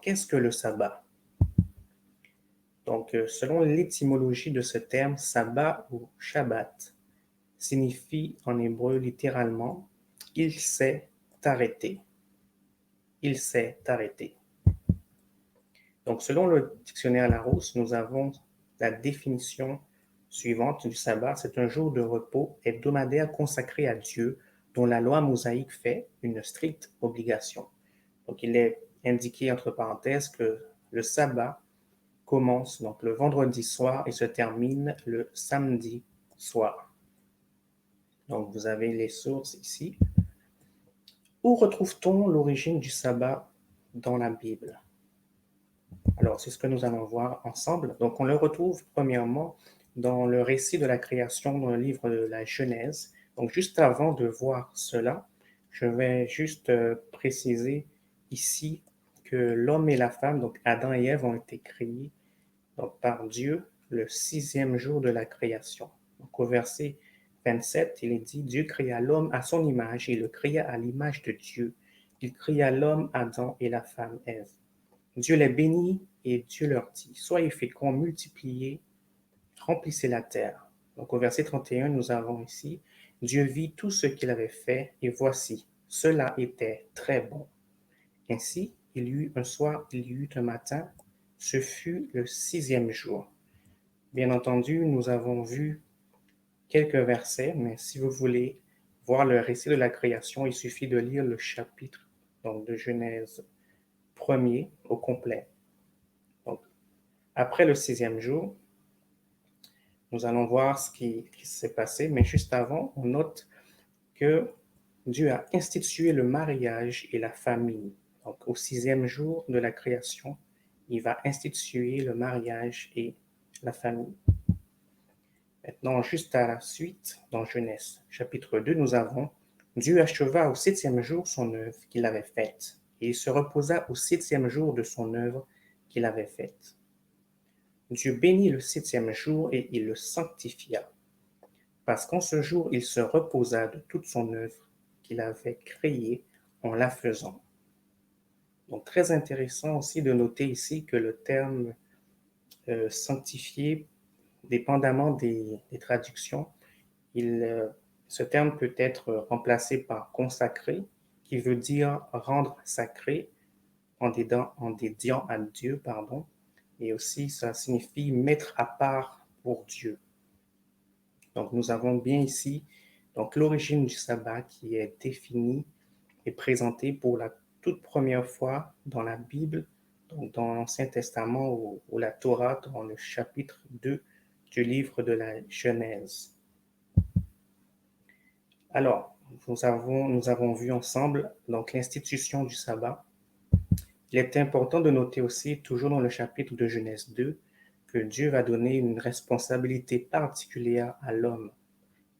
qu'est-ce que le sabbat? Donc, selon l'étymologie de ce terme, sabbat ou Shabbat signifie en hébreu littéralement il s'est arrêté. Il s'est arrêté. Donc, selon le dictionnaire Larousse, nous avons la définition suivante du sabbat. C'est un jour de repos hebdomadaire consacré à Dieu dont la loi mosaïque fait une stricte obligation. Donc, il est indiqué entre parenthèses que le sabbat commence donc le vendredi soir et se termine le samedi soir. Donc, vous avez les sources ici. Où retrouve-t-on l'origine du sabbat dans la Bible? Alors, c'est ce que nous allons voir ensemble. Donc, on le retrouve premièrement dans le récit de la création dans le livre de la Genèse. Donc, juste avant de voir cela, je vais juste préciser ici que l'homme et la femme, donc Adam et Ève, ont été créés donc, par Dieu le 6e jour de la création. Donc, au verset 27, il est dit, Dieu créa l'homme à son image et le créa à l'image de Dieu. Il créa l'homme Adam et la femme Ève. Dieu les bénit et Dieu leur dit, soyez féconds, multipliez, remplissez la terre. Donc au verset 31, nous avons ici, Dieu vit tout ce qu'il avait fait et voici, cela était très bon. Ainsi, il y eut un soir, il y eut un matin, ce fut le 6e jour. Bien entendu, nous avons vu quelques versets, mais si vous voulez voir le récit de la création, il suffit de lire le chapitre donc, de Genèse 1er au complet. Donc, après le 6e jour, nous allons voir ce qui s'est passé, mais juste avant, on note que Dieu a institué le mariage et la famille. Donc, au 6e jour de la création, il va instituer le mariage et la famille. Maintenant, juste à la suite, dans Genèse chapitre 2, nous avons Dieu acheva au 7e jour son œuvre qu'il avait faite, et il se reposa au 7e jour de son œuvre qu'il avait faite. Dieu bénit le 7e jour et il le sanctifia, parce qu'en ce jour il se reposa de toute son œuvre qu'il avait créée en la faisant. Donc très intéressant aussi de noter ici que le terme sanctifié, dépendamment des traductions, ce terme peut être remplacé par consacré, qui veut dire rendre sacré en dédiant à Dieu, pardon, et aussi ça signifie mettre à part pour Dieu. Donc nous avons bien ici donc l'origine du sabbat qui est définie et présentée pour la toute première fois dans la Bible, donc dans l'Ancien Testament ou la Torah dans le chapitre 2 du livre de la Genèse. Alors, nous avons vu ensemble donc l'institution du sabbat. Il est important de noter aussi, toujours dans le chapitre de Genèse 2, que Dieu va donner une responsabilité particulière à l'homme,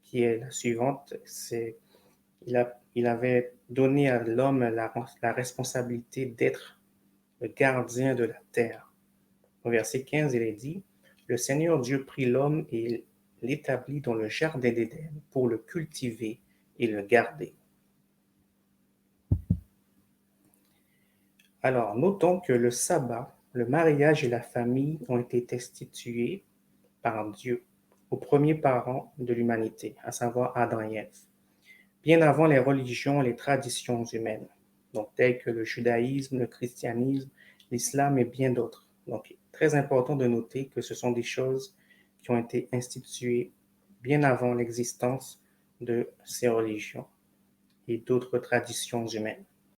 qui est la suivante, il avait donné à l'homme la responsabilité d'être le gardien de la terre. Au verset 15, il est dit, le Seigneur Dieu prit l'homme et l'établit dans le jardin d'Éden pour le cultiver et le garder. Alors, notons que le sabbat, le mariage et la famille ont été institués par Dieu aux premiers parents de l'humanité, à savoir Adam et Ève, bien avant les religions et les traditions humaines, donc telles que le judaïsme, le christianisme, l'islam et bien d'autres. Donc, très important de noter que ce sont des choses qui ont été instituées bien avant l'existence de ces religions et d'autres traditions humaines.